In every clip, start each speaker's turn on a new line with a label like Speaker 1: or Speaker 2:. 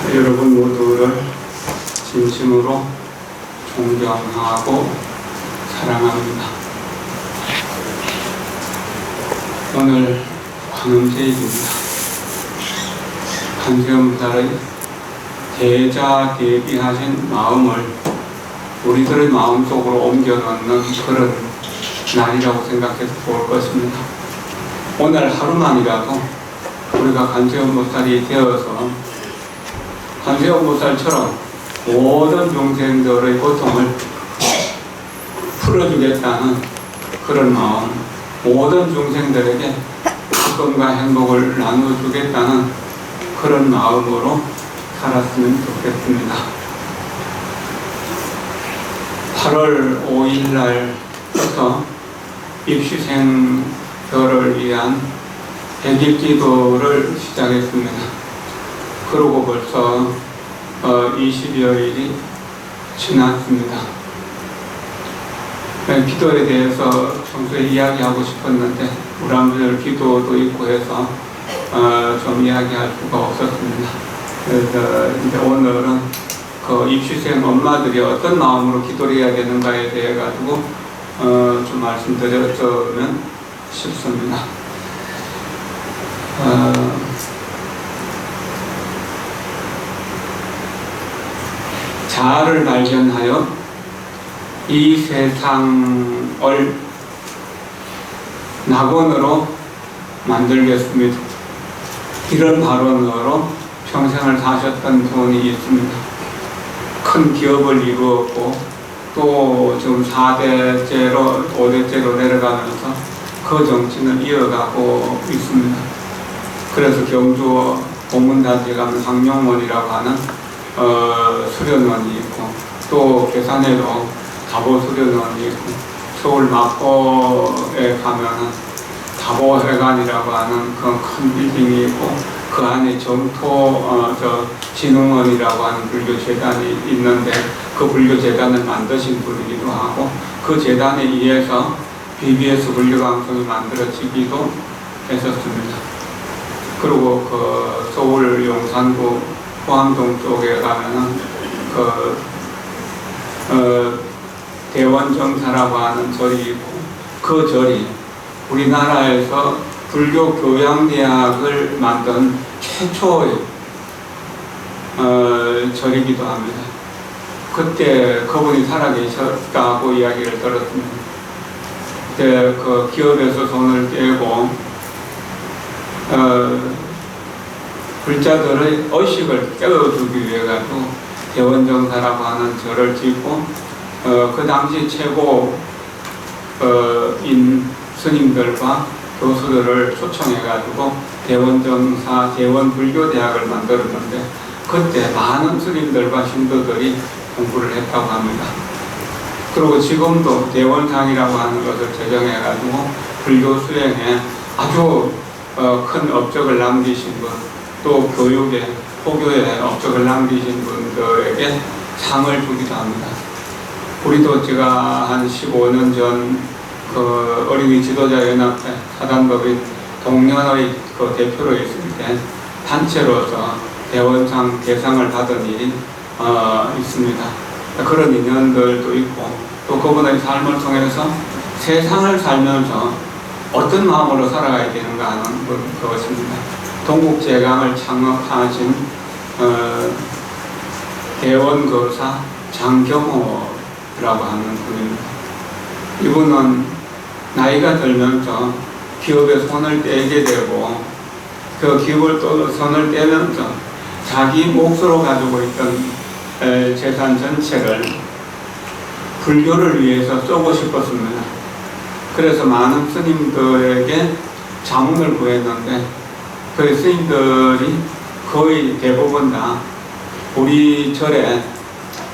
Speaker 1: 여러분 모두를 진심으로 존경하고 사랑합니다. 오늘 관음제일입니다. 관세음보살의 대자 대비하신 마음을 우리들의 마음속으로 옮겨놓는 그런 날이라고 생각해도 좋을 것입니다. 오늘 하루만이라도 우리가 관세음보살이 되어서 관세음보살처럼 모든众생들의 고통을 풀어주겠다는 그런 마음, 모든众생들에게 기쁨과 행복을 나눠주겠다는 그런 마음으로 살았으면 좋겠습니다. 8월 5일 날부터 입시생들을 위한 100일 기도를 시작했습니다. 그러고 벌써 20여일이 지났습니다. 기도에 대해서 평소에 이야기하고 싶었는데 우람절 기도도 있고 해서 좀 이야기할 수가 없었습니다. 그래서 이제 오늘은 그 입시생 엄마들이 어떤 마음으로 기도를 해야 되는가에 대해 가지고 좀 말씀드렸으면 싶습니다. 자아를 발견하여 이 세상을 낙원으로 만들겠습니다. 이런 발언으로 평생을 사셨던 분이 있습니다. 큰 기업을 이루었고 또 지금 4대째로 5대째로 내려가면서 그 정치는 이어가고 있습니다. 그래서 경주 고문단지 가면 상용원이라고 하는 수련원이 있고 또 괴산에도 가보수련원이 있고 서울 마포에 가면은 가보회관이라고 하는 그런 큰 빌딩이 있고 그 안에 진흥원이라고 하는 불교재단이 있는데 그 불교재단을 만드신 분이기도 하고 그 재단에 의해서 BBS 불교방송이 만들어지기도 했었습니다. 그리고 그 서울 용산구 포항동 쪽에 가면은 대원정사라고 하는 절이 있고 그 절이 우리나라에서 불교 교양대학을 만든 최초의 절이기도 합니다. 그때 그분이 살아계셨다고 이야기를 들었습니다. 그때 그 기업에서 손을 떼고 불자들의 의식을 깨워주기 위해 가지고 대원정사라고 하는 절을 짓고 그 당시 최고인 스님들과 교수들을 초청해 가지고 대원정사 대원불교대학을 만들었는데 그때 많은 스님들과 신도들이 공부를 했다고 합니다. 그리고 지금도 대원상이라고 하는 것을 제정해 가지고 불교 수행에 아주 큰 업적을 남기신 분, 또 교육에, 포교에 업적을 남기신 분들에게 상을 주기도 합니다. 우리도 제가 한 15년 전 그 어린이 지도자연합회 사단법인 동년의 그 대표로 있을 때 단체로서 대원상 대상을 받은 일이 있습니다. 그런 인연들도 있고 또 그분의 삶을 통해서 세상을 살면서 어떤 마음으로 살아가야 되는가 하는 그것입니다. 동국제강을 창업하신 대원거사 장경호라고 하는 분입니다. 이분은 나이가 들면서 기업에 손을 떼게 되고 그 기업을 또 손을 떼면서 자기 몫으로 가지고 있던 재산 전체를 불교를 위해서 쓰고 싶었습니다. 그래서 많은 스님들에게 자문을 구했는데 그 스님들이 거의 대부분 다 우리 절에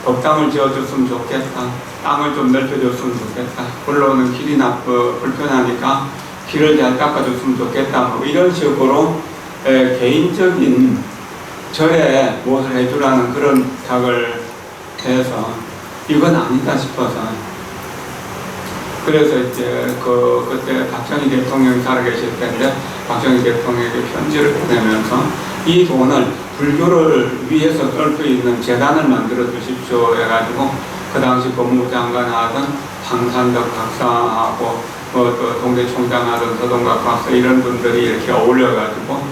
Speaker 1: 법당을 지어줬으면 좋겠다, 땅을 좀 넓혀줬으면 좋겠다, 올라오는 길이 불편하니까 길을 잘 닦아줬으면 좋겠다, 뭐 이런 식으로 개인적인 절에 무엇을 해주라는 그런 부탁을 해서 이건 아니다 싶어서 그래서 이제 그때 박정희 대통령이 살아계실 때인데 박정희 대통령에게 편지를 보내면서 이 돈을 불교를 위해서 쓸 수 있는 재단을 만들어 주십시오 해가지고 그 당시 법무장관 하던 황산덕 박사하고 또 동대 총장 하던 서동각 박사 이런 분들이 이렇게 어울려가지고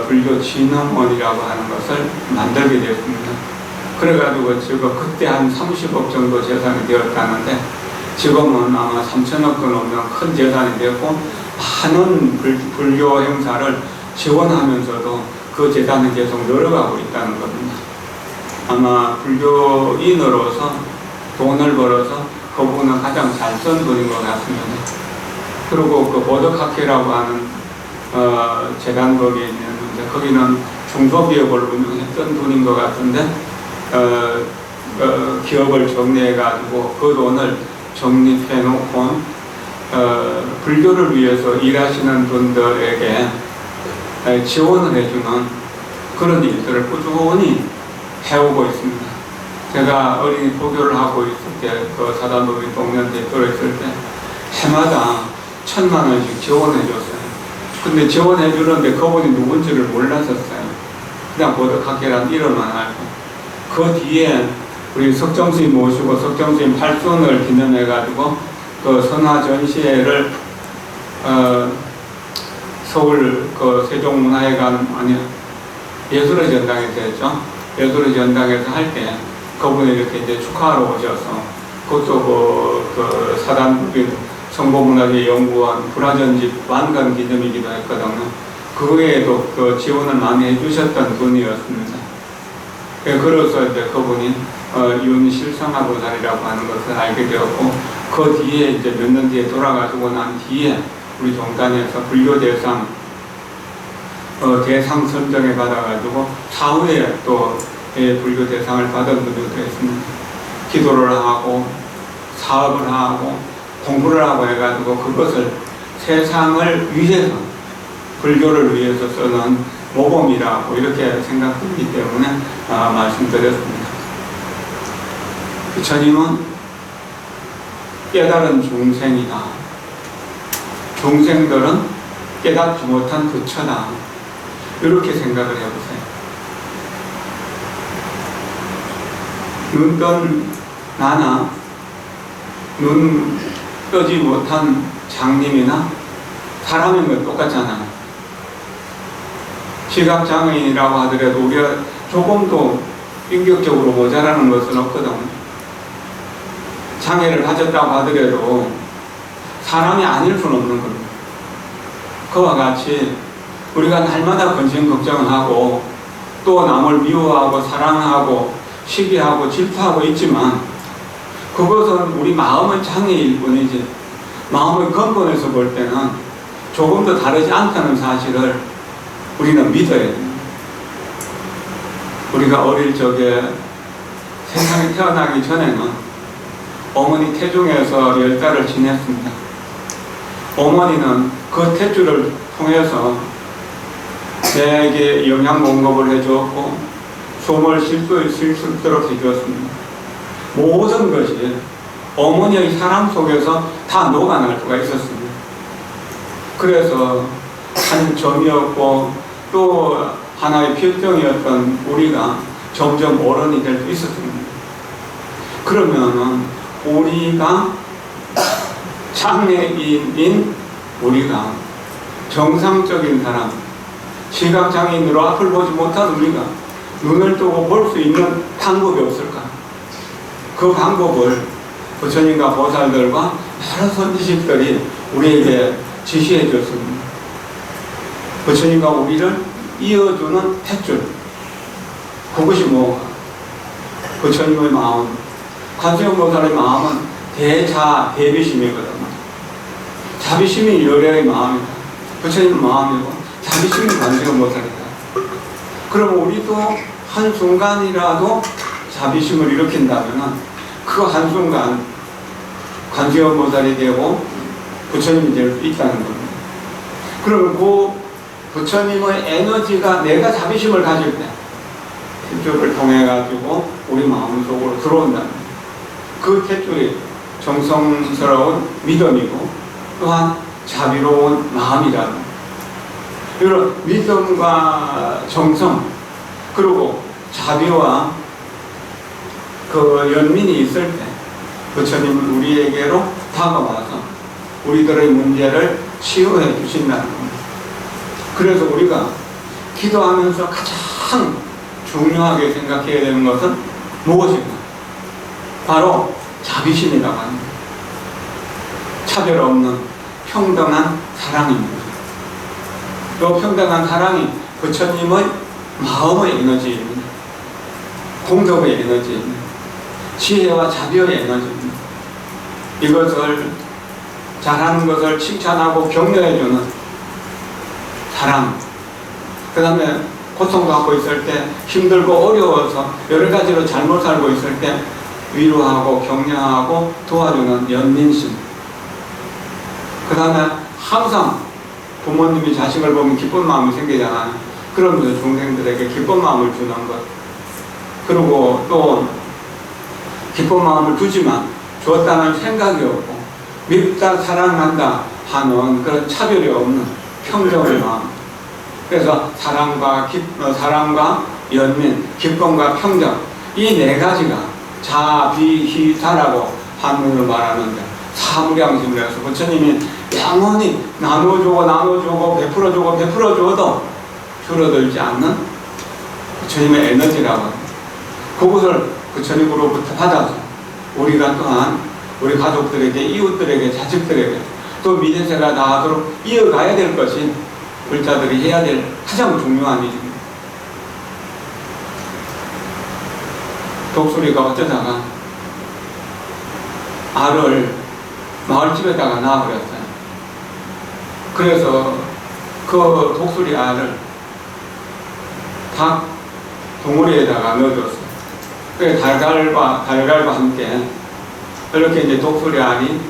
Speaker 1: 불교진흥원이라고 하는 것을 만들게 됐습니다. 그래가지고 지금 그때 한 30억 정도 재산이 되었다는데 지금은 아마 3천억 건 넘는 큰 재산이 되었고 많은 불교 행사를 지원하면서도 그 재단이 계속 늘어가고 있다는 겁니다. 아마 불교인으로서 돈을 벌어서 그 부분은 가장 잘 쓴 돈인 것 같습니다. 그리고 그 보덕학회라고 하는 재단 거기에 있는데 거기는 중소기업을 운영했던 돈인 것 같은데 기업을 정리해가지고 그 돈을 적립해놓고 불교를 위해서 일하시는 분들에게 지원을 해주는 그런 일들을 꾸준히 해오고 있습니다. 제가 어린이 포교를 하고 있을 때, 그 사단법인 동년 대표로 있을 때 해마다 1,000만 원씩 지원해줬어요. 근데 지원해주는데 그분이 누군지를 몰랐었어요. 그냥 보덕학회란 이름만 알고. 그 뒤에 우리 석정스님 모시고 석정스님 8순을 기념해가지고 그 선화 전시회를 서울 그 세종문화회관 예술의 전당에서 했죠. 예술의 전당에서 할 때 그분이 이렇게 이제 축하하러 오셔서 그것도 그 사단법인 성보문화재연구원 불화전집 완간 기념이기도 했거든요. 그거에도 그 지원을 많이 해주셨던 분이었습니다. 그래서 이제 그분이 윤실성하보살이라고 하는 것을 알게 되었고 그 뒤에 이제 몇 년 뒤에 돌아가시고 난 뒤에 우리 종단에서 불교대상 대상 선정에 받아가지고 사후에 또 불교대상을 받은 분들도 했습니다. 기도를 하고 사업을 하고 공부를 하고 해가지고 그것을 세상을 위해서 불교를 위해서 쓰는 모범이라고 이렇게 생각되기 때문에 말씀드렸습니다. 부처님은 깨달은 중생이다. 중생들은 깨닫지 못한 부처다. 이렇게 생각을 해보세요. 눈 뜬 나나 눈 뜨지 못한 장님이나 사람인 건 똑같잖아요. 시각장애인이라고 하더라도 우리가 조금도 인격적으로 모자라는 것은 없거든요. 장애를 가졌다고 하더라도 사람이 아닐 수는 없는 겁니다. 그와 같이 우리가 날마다 근심 걱정을 하고 또 남을 미워하고 사랑하고 시기하고 질투하고 있지만 그것은 우리 마음의 장애일 뿐이지 마음의 근본에서 볼 때는 조금도 다르지 않다는 사실을 우리는 믿어야 됩니다. 우리가 어릴 적에 세상에 태어나기 전에는 어머니 태중에서 10달을 지냈습니다. 어머니는 그 탯줄을 통해서 내게 영양 공급을 해주었고 숨을 쉴 수 있도록 해주었습니다. 모든 것이 어머니의 사랑 속에서 다 녹아날 수가 있었습니다. 그래서 한 점이었고 또 하나의 필정이었던 우리가 점점 어른이 될 수 있었습니다. 그러면은 우리가 장애인인 우리가 정상적인 사람, 시각장애인으로 앞을 보지 못한 우리가 눈을 뜨고 볼 수 있는 방법이 없을까? 그 방법을 부처님과 보살들과 여러 선지식들이 우리에게 지시해 줬습니다. 부처님과 우리를 이어주는 탯줄, 그것이 뭐가? 부처님의 마음, 관세음보살의 마음은 대자, 대비심이거든요. 자비심이 열애의 마음이다. 부처님의 마음이고 자비심이 관세음보살이다. 그럼 우리도 한순간이라도 자비심을 일으킨다면 그 한순간 관세음보살이 되고 부처님이 될 수 있다는 겁니다. 그러면 그 부처님의 에너지가 내가 자비심을 가질 때 탯줄을 통해 가지고 우리 마음속으로 들어온다는 그 탯줄이 정성스러운 믿음이고 또한 자비로운 마음이라는 이런 믿음과 정성, 그리고 자비와 그 연민이 있을 때 부처님은 우리에게로 다가와서 우리들의 문제를 치유해 주신다는 겁니다. 그래서 우리가 기도하면서 가장 중요하게 생각해야 되는 것은 무엇인가? 바로 자비심이라고 합니다. 차별 없는 평등한 사랑입니다. 이 평등한 사랑이 부처님의 마음의 에너지입니다. 공덕의 에너지입니다. 지혜와 자비의 에너지입니다. 이것을 잘하는 것을 칭찬하고 격려해주는 사랑, 그 다음에 고통받고 있을 때, 힘들고 어려워서 여러 가지로 잘못 살고 있을 때 위로하고 격려하고 도와주는 연민심, 그 다음에 항상 부모님이 자식을 보면 기쁜 마음이 생기잖아요. 그러면서 중생들에게 기쁜 마음을 주는 것, 그리고 또 기쁜 마음을 주지만 주었다는 생각이 없고 밉다 사랑한다 하는 그런 차별이 없는 평정의 마음. 그래서 사랑과 연민, 기쁨과 평정, 이 네 가지가 자비희사라고 한문으로 말하는데, 사무량심을 해서 부처님이 영원히 나눠주고 베풀어줘도 줄어들지 않는 부처님의 에너지라고 합니다. 그것을 부처님으로부터 받아서 우리가 또한 우리 가족들에게, 이웃들에게, 자식들에게 또 미래세가 나아도록 이어가야 될 것이 불자들이 해야 될 가장 중요한 일입니다. 독수리가 어쩌다가 알을 마을집에다가 낳아버렸어요. 그래서 그 독수리 알을 닭 덩어리에다가 넣어줬어요. 그래서 달걀과 함께 이렇게 이제 독수리 알이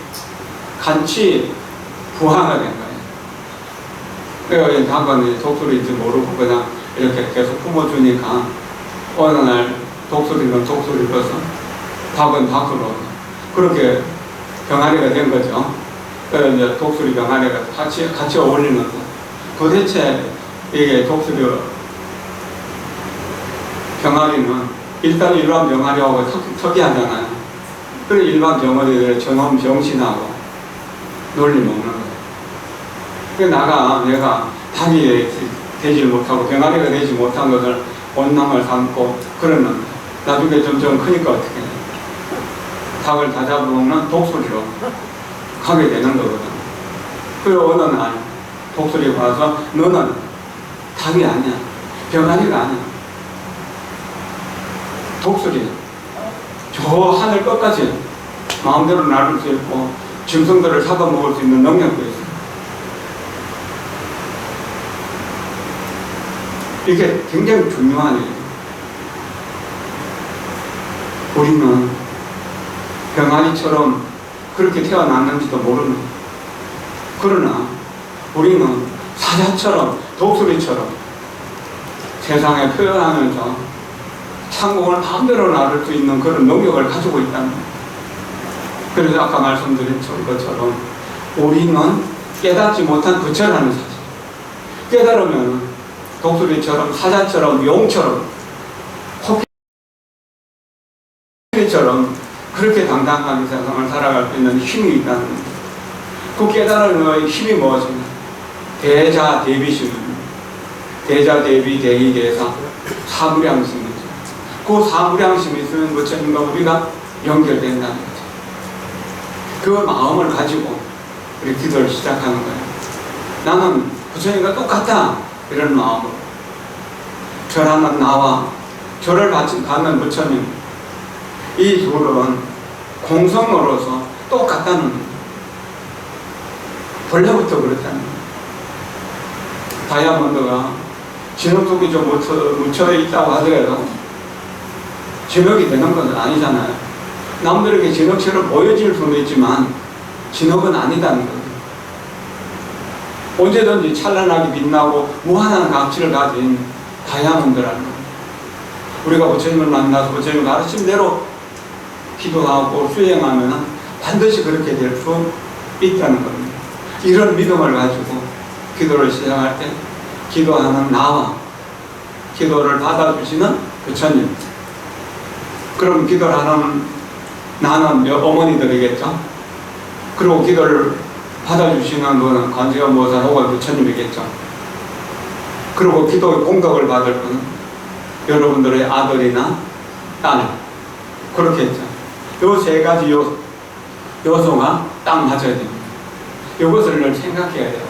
Speaker 1: 같이 부화가 된 거예요. 그래서 닭은 독수리인지 모르고 그냥 이렇게 계속 품어주니까 어느 날 독수리는 독수리로서 닭은 닭으로 그렇게 병아리가 된 거죠. 그래서 이제 독수리 병아리가 같이 어울리면서 도대체 이게 독수리 병아리는 일단 일반 병아리하고 특이하잖아요. 그래 일반 병아리들의 저놈 병신하고 놀리 먹는 거예요. 그래서 내가 닭이 되지 못하고 병아리가 되지 못한 것을 원망을 삼고 그러는데 나중에 점점 크니까 어떻게 해요? 닭을 다 잡아먹는 독수리로 가게 되는 거거든. 그리고 어느 날 독수리가 와서 너는 닭이 아니야, 병아리가 아니야, 독수리야. 저 하늘 끝까지 마음대로 날을 수 있고 짐승들을 잡아먹을 수 있는 능력도 있어. 이게 굉장히 중요한 일이에요. 우리는 병아리처럼 그렇게 태어났는지도 모르는, 그러나 우리는 사자처럼 독수리처럼 세상에 표현하면서 창공을 마음대로 나를 수 있는 그런 능력을 가지고 있다는 거예요. 그래서 아까 말씀드린 것처럼 우리는 깨닫지 못한 부처라는 사실, 깨달으면 독수리처럼 사자처럼 용처럼 코끼리처럼 그렇게 당당하게 세상을 살아갈 수 있는 힘이 있다는 거예요. 그 깨달음의 힘이 무엇이냐? 대자 대비심입니다. 대자 대비 대의 대사 사무량심이죠. 그 사무량심이 있으면 부처님과 우리가 연결된다는 거죠. 그 마음을 가지고 우리 기도를 시작하는 거예요. 나는 부처님과 똑같다, 이런 마음으로 절하는 나와 절을 받는 부처님, 이 둘은 공성으로서 똑같다는 거예요. 본래부터 그렇다는 거예요. 다이아몬드가 진흙 속에 좀 묻혀 있다고 하더라도 진흙이 되는 것은 아니잖아요. 남들에게 진흙처럼 보여질 수는 있지만 진흙은 아니다는 거예요. 언제든지 찬란하게 빛나고 무한한 가치를 가진 다이아몬드라는 거예요. 우리가 부처님을 만나서 부처님 가르친 대로 기도하고 수행하면 반드시 그렇게 될 수 있다는 겁니다. 이런 믿음을 가지고 기도를 시작할 때 기도하는 나와 기도를 받아주시는 부처님. 그럼 기도를 하는 나는 어머니들이겠죠. 그리고 기도를 받아주시는 분은 관세음보살 혹은 부처님이겠죠. 그리고 기도의 공덕을 받을 분은 여러분들의 아들이나 딸. 그렇겠죠. 요 세 가지 요소가 딱 맞아야 됩니다. 이것을 생각해야 돼요.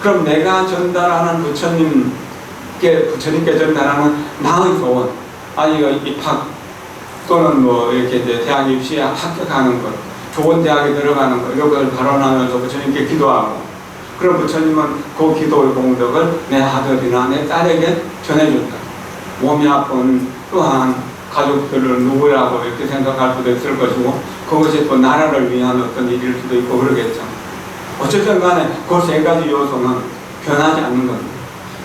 Speaker 1: 그럼 내가 전달하는 부처님께 전달하는 나의 소원, 아니 입학 또는 뭐 이렇게 이제 대학 입시에 합격하는 것, 좋은 대학에 들어가는 것, 이런 걸 발언하면서 부처님께 기도하고, 그럼 부처님은 그 기도의 공덕을 내 아들이나 내 딸에게 전해준다. 몸이 아픈 또한 가족들을 누구라고 이렇게 생각할 수도 있을 것이고, 그것이 또 나라를 위한 어떤 일일 수도 있고 그러겠죠. 어쨌든 간에 그 세 가지 요소는 변하지 않는 겁니다.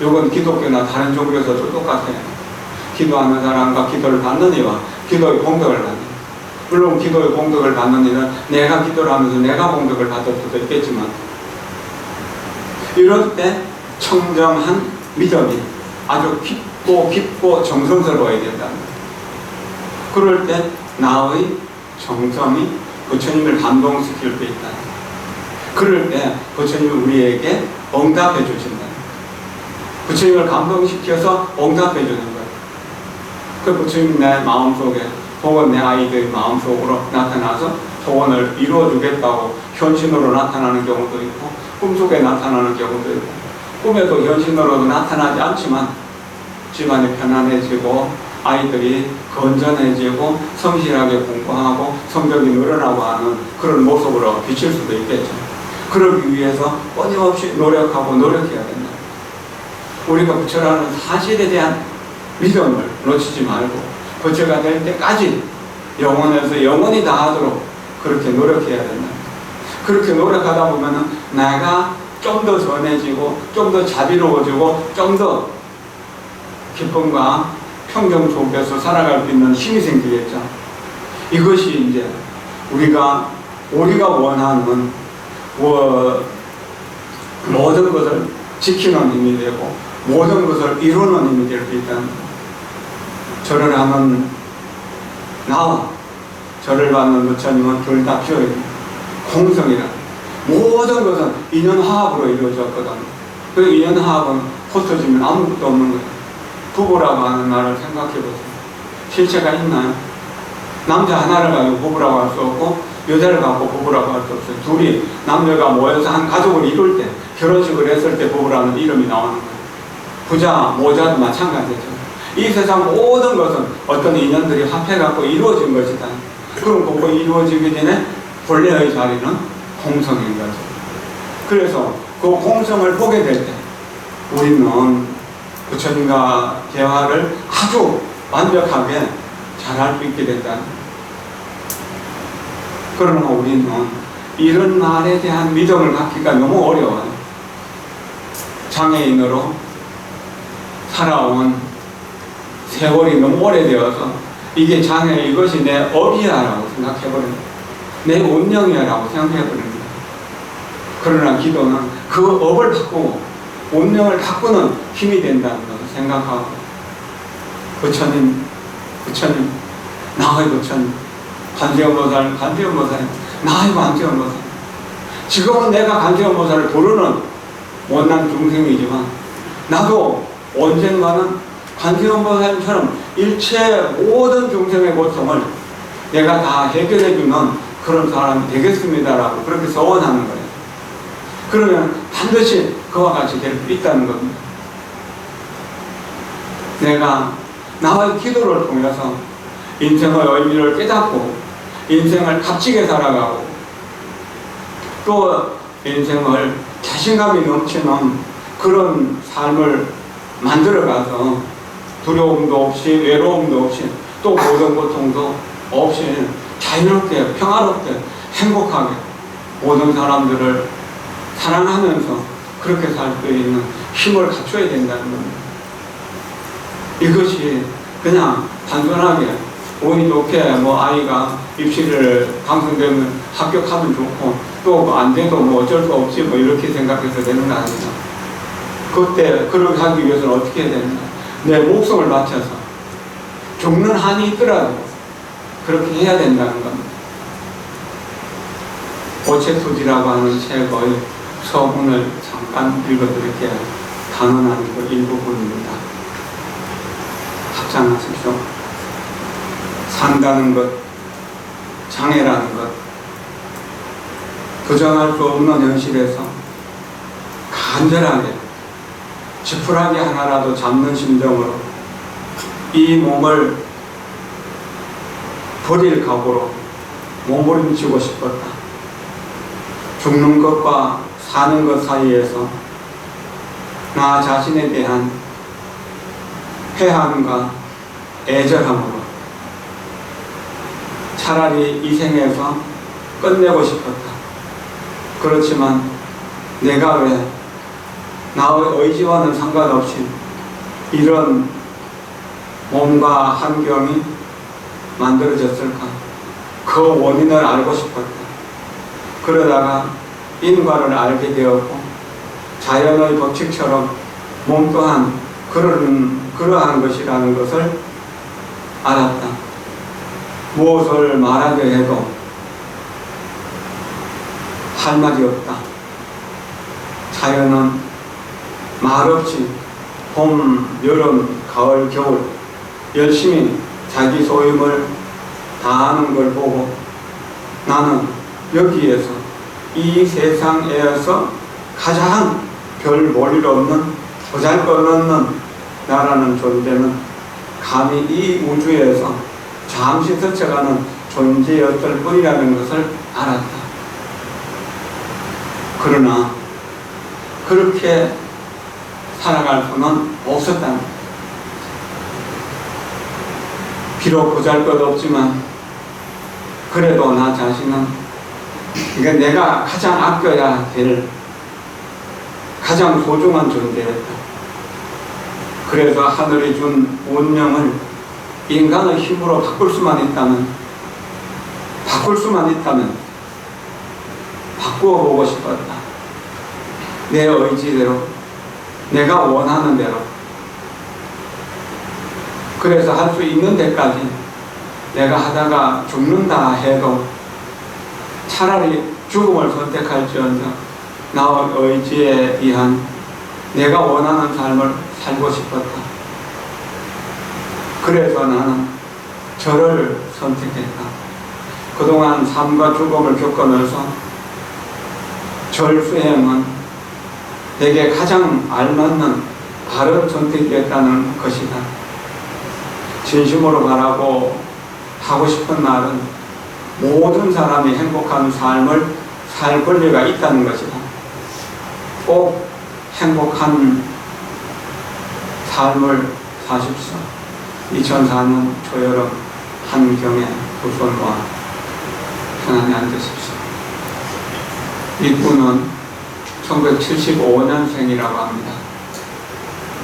Speaker 1: 이건 기독교나 다른 종교에서도 똑같아요. 기도하는 사람과 기도를 받는 이와 기도의 공덕을 받는 이. 물론 기도의 공덕을 받는 이는 내가 기도를 하면서 내가 공덕을 받을 수도 있겠지만, 이럴 때 청정한 믿음이 아주 깊고 정성스러워야 된답니다. 그럴 때 나의 정성이 부처님을 감동시킬 수 있다. 그럴 때 부처님이 우리에게 응답해 주신다. 부처님을 감동시켜서 응답해 주는 거예요. 그 부처님이 내 마음속에 혹은 내 아이들의 마음속으로 나타나서 소원을 이루어주겠다고 현신으로 나타나는 경우도 있고, 꿈속에 나타나는 경우도 있고, 꿈에도 현신으로도 나타나지 않지만 집안이 편안해지고 아이들이 건전해지고 성실하게 공부하고 성적이 늘어나고 하는 그런 모습으로 비칠 수도 있겠죠. 그러기 위해서 끊임없이 노력해야 된다. 우리가 부처라는 사실에 대한 믿음을 놓치지 말고 부처가 될 때까지 영원에서 영원히 다하도록 그렇게 노력해야 된다. 그렇게 노력하다 보면은 내가 좀 더 선해지고 좀 더 자비로워지고 좀 더 기쁨과 평정 속에서 살아갈 수 있는 힘이 생기겠죠. 이것이 이제 우리가 원하는 모든 것을 지키는 힘이 되고 모든 것을 이루는 힘이 될 수 있다는 것. 절을 하는 나와 절을 받는 부처님은 둘 다 필요해요. 공성이라. 모든 것은 인연화합으로 이루어졌거든. 그 인연화합은 흩어지면 아무것도 없는 거예요. 부부라고 하는 말을 생각해보세요. 실체가 있나요? 남자 하나를 가지고 부부라고 할 수 없고 여자를 갖고 부부라고 할 수 없어요. 둘이 남녀가 모여서 한 가족을 이룰 때, 결혼식을 했을 때 부부라는 이름이 나오는 거예요. 부자, 모자도 마찬가지죠. 이 세상 모든 것은 어떤 인연들이 합해갖고 이루어진 것이다. 그럼 그거 이루어지기 전에 본래의 자리는 공성인 거죠. 그래서 그 공성을 보게 될 때 우리는 부처님과 대화를 아주 완벽하게 잘할 수 있게 된다. 그러나 우리는 이런 말에 대한 믿음을 갖기가 너무 어려워요. 장애인으로 살아온 세월이 너무 오래되어서 이게 이것이 내 업이야라고 생각해버립니다. 내 운명이야라고 생각해버립니다. 그러나 기도는 그 업을 바꾸고 운명을 바꾸는 힘이 된다는 것을 생각하고 부처님, 나의 부처님, 관세음보살, 나의 관세음보살. 지금은 내가 관세음보살을 부르는 못난 중생이지만 나도 언젠가는 관세음보살처럼 일체 모든 중생의 고통을 내가 다 해결해주는 그런 사람이 되겠습니다라고 그렇게 소원하는 거예요. 그러면 반드시 그와 같이 될 수 있다는 겁니다. 내가 나의 기도를 통해서 인생의 의미를 깨닫고 인생을 값지게 살아가고 또 인생을 자신감이 넘치는 그런 삶을 만들어가서 두려움도 없이 외로움도 없이 또 모든 고통도 없이 자유롭게 평화롭게 행복하게 모든 사람들을 사랑하면서 그렇게 살 수 있는 힘을 갖춰야 된다는 겁니다. 이것이 그냥 단순하게 운이 좋게 아이가 입시를 방송되면 합격하면 좋고 또 안 돼도 어쩔 수 없지 이렇게 생각해서 되는 거 아닙니다. 그때 그렇게 하기 위해서는 어떻게 해야 되는가? 내 목숨을 바쳐서 죽는 한이 있더라도 그렇게 해야 된다는 겁니다. 오체투지라고 하는 책의 서문을 잠깐 읽어드릴게요. 단언한 그 일부분입니다. 합장하십시오. 산다는 것, 장애라는 것, 부정할 수 없는 현실에서 간절하게 지푸라기 하나라도 잡는 심정으로 이 몸을 버릴 각오로 몸부림치고 싶었다. 죽는 것과 사는 것 사이에서 나 자신에 대한 회한과 애절함으로 차라리 이 생에서 끝내고 싶었다. 그렇지만 내가 왜 나의 의지와는 상관없이 이런 몸과 환경이 만들어졌을까? 그 원인을 알고 싶었다. 그러다가 인과를 알게 되었고 자연의 법칙처럼 몸 또한 그러한 것이라는 것을 알았다. 무엇을 말하려 해도 할 말이 없다. 자연은 말없이 봄, 여름, 가을, 겨울 열심히 자기 소임을 다하는 걸 보고 나는 여기에서 이 세상에서 가장 별 볼일 없는 보잘것없는 나라는 존재는 감히 이 우주에서 잠시 스쳐가는 존재였을 뿐이라는 것을 알았다. 그러나 그렇게 살아갈 수는 없었다. 비록 보잘것없지만 그래도 나 자신은 그러니까 내가 가장 아껴야 될 가장 소중한 존재였다. 그래서 하늘이 준 운명을 인간의 힘으로 바꿀 수만 있다면 바꾸어 보고 싶었다. 내 의지대로, 내가 원하는 대로. 그래서 할 수 있는 데까지 내가 하다가 죽는다 해도 차라리 죽음을 선택할지언정 나의 의지에 의한 내가 원하는 삶을 살고 싶었다. 그래서 나는 저를 선택했다. 그동안 삶과 죽음을 겪으면서 절 수행은 내게 가장 알맞는 바른 선택이었다는 것이다. 진심으로 바라고 하고 싶은 말은 모든 사람이 행복한 삶을 살 권리가 있다는 것이다. 꼭 행복한 삶을 사십시오. 2004년 초여름 한경에 두 손 모아 편안히 앉으십시오. 이분은 1975년생이라고 합니다.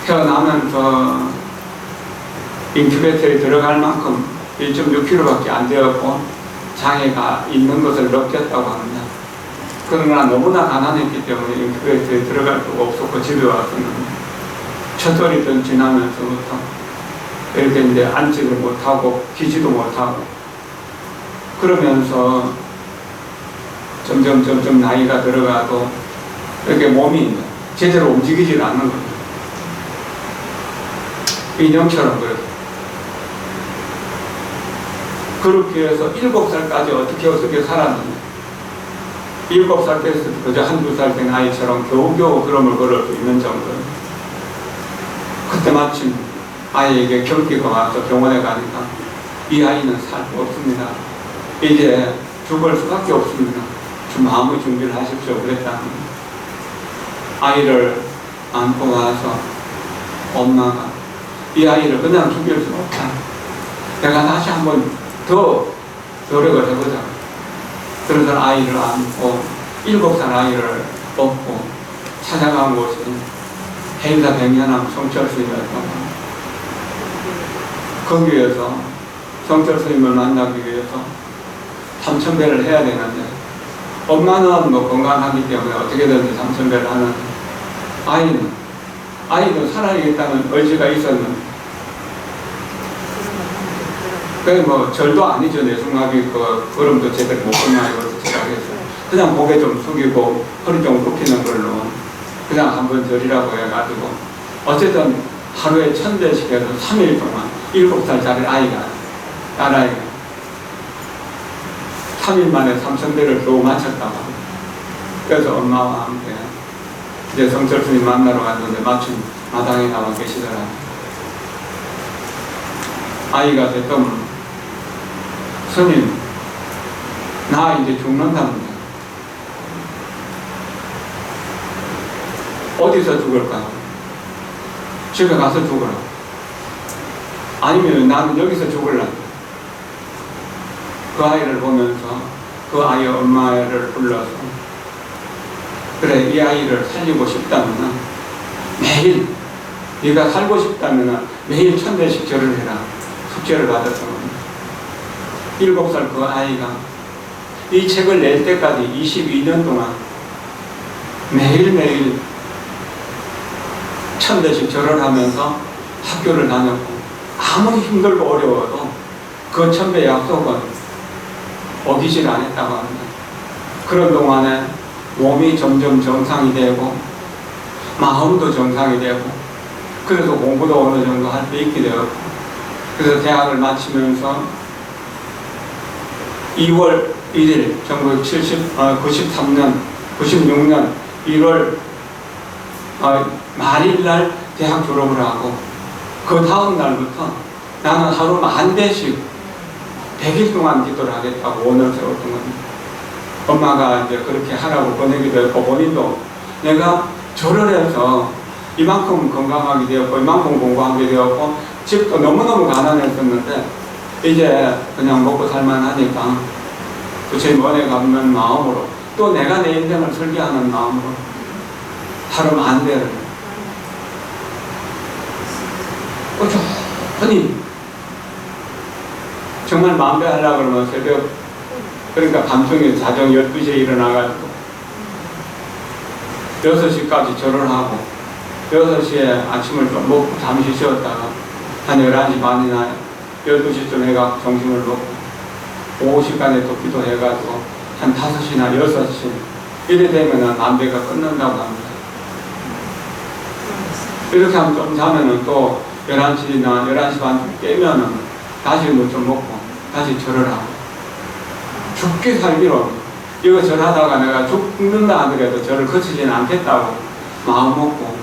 Speaker 1: 태어나면서 인큐베이터에 들어갈 만큼 1.6kg밖에 안 되었고 장애가 있는 것을 느꼈다고 합니다. 그러나 너무나 가난했기 때문에 인큐베이터에 들어갈 수가 없었고 집에 왔었는데 첫돌이든 지나면서부터 이렇게 이제 앉지를 못하고 기지도 못하고 그러면서 점점 나이가 들어가도 이렇게 몸이 제대로 움직이질 않는 거예요. 인형처럼 그래요. 그렇게 해서 7살까지 어떻게 살았는데 7살 때서 그저 한두 살 된 아이처럼 겨우겨우 걸음을 걸을 수 있는 정도예요. 그때 마침 아이에게 경기가 와서 병원에 가니까 이 아이는 살 수 없습니다. 이제 죽을 수밖에 없습니다. 좀 마음의 준비를 하십시오. 그랬다는 아이를 안고 와서 엄마가 이 아이를 그냥 죽일 수 없다. 내가 다시 한번 더 노력을 해보자. 그래서 아이를 안고 7살 아이를 업고 찾아간 곳이 해인사 백년암 성철 스님이었던 겁니다. 거기에서 성철 스님을 만나기 위해서 3000배를 해야 되는데 엄마는 건강하기 때문에 어떻게든지 3000배를 하는데 아이는 아이도 살아야겠다는 의지가 있었는데, 그게 뭐 절도 아니죠. 내숭아비 그 걸음도 제대로 못 건나요. 제가 그랬어요. 그냥 고개 좀 숙이고 허리 좀 굽히는 걸로 그냥 한번 절이라고 해가지고 어쨌든 하루에 1000대씩 해서 3일 동안 7살짜리 아이가, 딸아이가 3일 만에 3000대를 겨우 마쳤다고. 그래서 엄마와 함께 이제 성철스님 만나러 갔는데 마침 마당에 나와 계시더라고요. 아이가 됐던 스님, 나 이제 죽는답니다. 어디서 죽을까요? 집에 가서 죽으라. 아니면 나는 여기서 죽을라. 그 아이를 보면서 그 아이의 엄마를 불러서, 그래, 이 아이를 살리고 싶다면 매일, 네가 살고 싶다면 매일 1000대씩 절을 해라. 숙제를 받았습니다. 7살 그 아이가 이 책을 낼 때까지 22년 동안 매일매일 1000대씩 절을 하면서 학교를 다녔고, 아무리 힘들고 어려워도 그 1000배 약속은 어기질 않았다고 합니다. 그런 동안에 몸이 점점 정상이 되고 마음도 정상이 되고, 그래서 공부도 어느 정도 할 수 있게 되었고, 그래서 대학을 마치면서 2월 1일 1993년 96년 1월 말일날 대학 졸업을 하고, 그 다음 날부터 나는 하루 10,000대씩 100일 동안 기도를 하겠다고 원을 세웠던 겁니다. 엄마가 이제 그렇게 하라고 보내기도 했고, 본인도 내가 절을 해서 이만큼 건강하게 되었고 이만큼 공부하게 되었고 집도 너무너무 가난했었는데 이제 그냥 먹고 살만하니까 부처님 은혜 갚는 마음으로, 또 내가 내 인생을 설계하는 마음으로 하루 10,000대를 꾸준히, 정말 10,000배 하려고 그러면 새벽, 그러니까 밤중에 자정 12시에 일어나가지고 6시까지 절을 하고 6시에 아침을 좀 먹고 잠시 쉬었다가 한 11시 반이나 12시쯤 해가 점심을 먹고 오후 시간에 또 기도해가지고 한 5시나 6시 이래 되면은 10,000배가 끝난다고 합니다. 이렇게 하면 좀 자면은 또 11시나 11시 반쯤 깨면은 다시 뭐 좀 먹고 다시 절을 하고, 죽기 살기로 이거 절하다가 내가 죽는다 하더라도 절을 거치지는 않겠다고 마음 먹고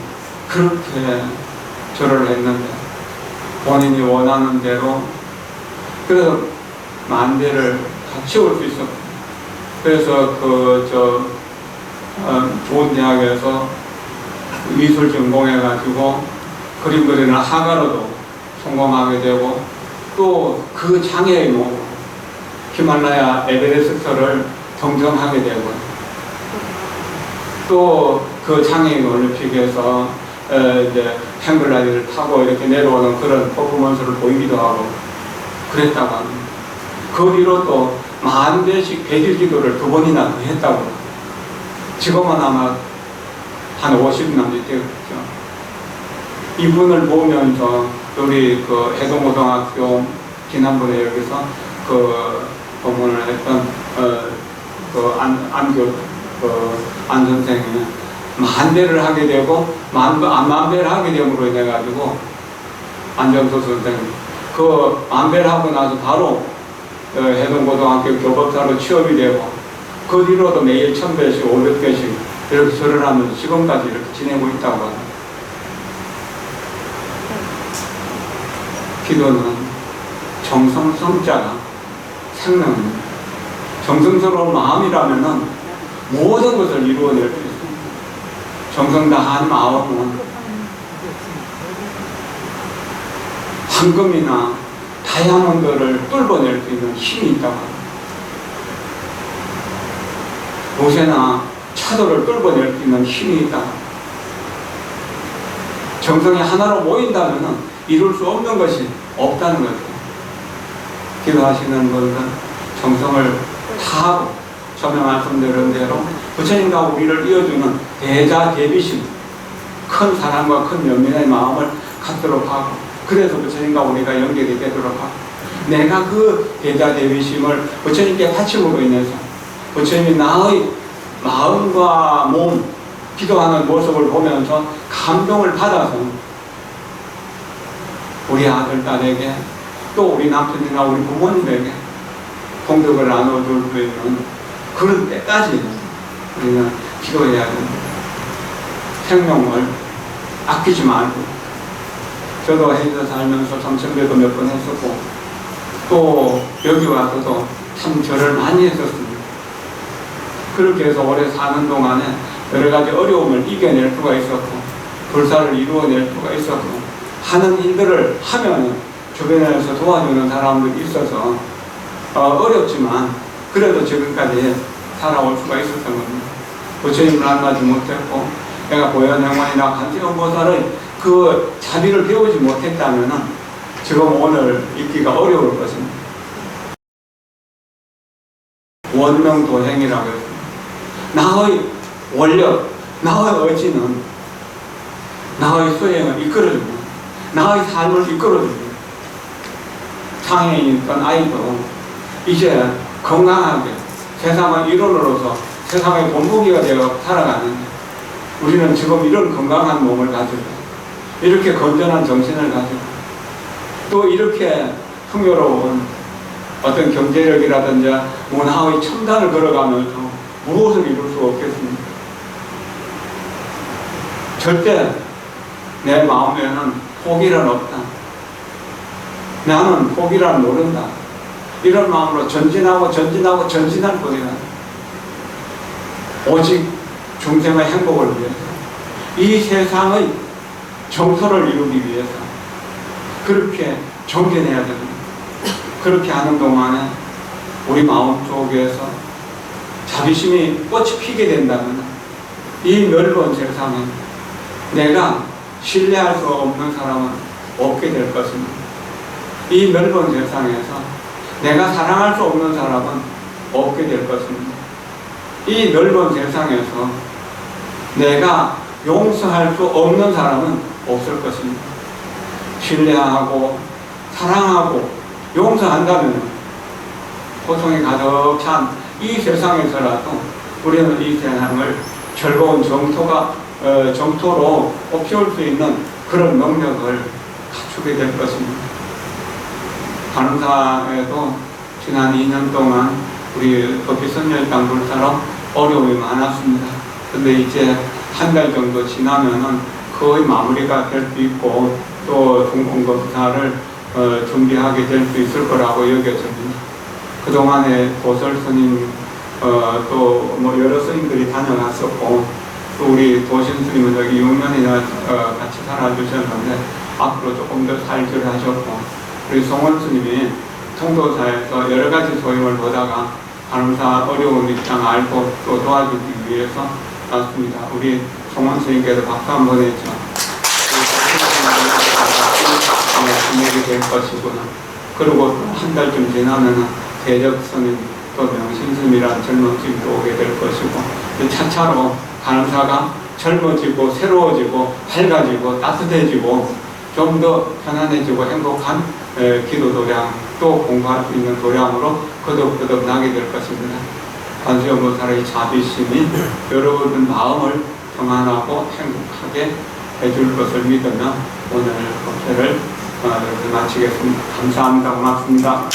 Speaker 1: 그렇게 절을 했는데, 본인이 원하는 대로 그래서 10,000대를 다 채울 수 있었고, 그래서 좋은 대학에서 미술 전공해가지고 그림 그리는 화가로도 성공하게 되고, 또 그 장애인으로 히말라야 에베레스트를 등정하게 되고, 또 그 장애인 올림픽에서 이제 행글라이드를 타고 이렇게 내려오는 그런 퍼포먼스를 보이기도 하고 그랬다고 합니다. 그 뒤로 또 10,000대씩 100일 기도를 2번이나 했다고. 지금은 아마 한 50년 되겠죠. 이분을 보면서 우리 그 해동고등학교 지난번에 여기서 그 법문을 했던 안 선생이 10,000대를 하게 되고 10,000배를 하게 됨으로 인해 가지고, 안정수 선생님 그 10,000배를 하고 나서 바로 해동고등학교 교법사로 취업이 되고, 그 뒤로도 매일 1000배씩 500배씩 이렇게 절을 하면서 지금까지 이렇게 지내고 있다고 합니다. 기도는 정성성자가 생명입니다. 정성스러운 마음이라면은 모든 것을 이루어낼 수 있습니다. 정성 다한 마음은 황금이나 다이아몬드를 뚫어낼 수 있는 힘이 있다고 합니다. 모세나 차도를 뚫어낼 수 있는 힘이 있다고 합니다. 정성이 하나로 모인다면 이룰 수 없는 것이 없다는 거죠. 기도하시는 분들은 정성을 다하고 처음에 말씀드린 대로 부처님과 우리를 이어주는 대자 대비심, 큰 사랑과 큰 연민의 마음을 갖도록 하고, 그래서 부처님과 우리가 연결이 되도록 하고, 내가 그 배자 대비심을 부처님께 바침으로 인해서 부처님이 나의 마음과 몸, 기도하는 모습을 보면서 감동을 받아서 우리 아들, 딸에게 또 우리 남편이나 우리 부모님에게 공덕을 나눠줄 수 있는 그런 때까지 우리는 기도해야 됩니다. 생명을 아끼지 말고, 저도 해외에서 살면서 삼천배도 몇 번 했었고, 또 여기 와서도 참 절을 많이 했었습니다. 그렇게 해서 오래 사는 동안에 여러 가지 어려움을 이겨낼 수가 있었고, 불사를 이루어낼 수가 있었고, 하는 일들을 하면 주변에서 도와주는 사람들이 있어서 어렵지만 그래도 지금까지 살아올 수가 있었던 겁니다. 부처님을 만나지 못했고, 내가 보현행원이나 관세음보살의 그 자비를 배우지 못했다면 지금 오늘 있기가 어려울 것입니다. 원명도행이라고 했습니다. 나의 원력, 나의 의지는 나의 수행을 이끌어줍니다. 나의 삶을 이끌어줍니다. 장애인이 있던 아이도 이제 건강하게 세상의 일원으로서 세상의 본보기가 되어 살아가는데, 우리는 지금 이런 건강한 몸을 가지고 이렇게 건전한 정신을 가지고 또 이렇게 풍요로운 어떤 경제력이라든지 문화의 첨단을 걸어가면서 무엇을 이룰 수 없겠습니까? 절대 내 마음에는 포기란 없다. 나는 포기란 모른다. 이런 마음으로 전진하고 전진할 뿐이다. 오직 중생의 행복을 위해서, 이 세상의 정토를 이루기 위해서 그렇게 정진해야 됩니다. 그렇게 하는 동안에 우리 마음 속에서 자비심이 꽃이 피게 된다면 이 넓은 세상에 내가 신뢰할 수 없는 사람은 없게 될 것입니다. 이 넓은 세상에서 내가 사랑할 수 없는 사람은 없게 될 것입니다. 이 넓은 세상에서 내가 용서할 수 없는 사람은 없을 것입니다. 신뢰하고 사랑하고 용서한다면 고통이 가득 찬 이 세상에서라도 우리는 이 세상을 즐거운 정토로 피울 수 있는 그런 능력을 갖추게 될 것입니다. 간호사에도 지난 2년 동안 우리 도피선열당 불사로 어려움이 많았습니다. 근데 이제 한 달 정도 지나면은 거의 마무리가 될 수 있고, 또 중공검사를 준비하게 될 수 있을 거라고 여겨집니다. 그동안에 도설 스님, 또 뭐 여러 스님들이 다녀갔었고, 또 우리 도신 스님은 여기 6년이나 같이 살아주셨는데 앞으로 조금 더 살기를 하셨고, 우리 송원 스님이 통도사에서 여러 가지 소임을 보다가 간호사 어려운 입장 알고 또 도와주기 위해서 왔습니다. 우리 송원 스님께도 박수 한번 했죠. 지내게 될 것이구나. 그리고 한 달쯤 지나면 대적 스님, 또 명신 스님이라는 젊은 스님도 오게 될 것이고, 차차로 간호사가 젊어지고 새로워지고 밝아지고 따뜻해지고 좀 더 편안해지고 행복한 기도 도량, 또 공부할 수 있는 도량으로 거듭거듭 나게 될 것입니다. 관세음보살의 자비심이 여러분 마음을 평안하고 행복하게 해줄 것을 믿으며 오늘 법회를 마치겠습니다. 감사합니다. 고맙습니다.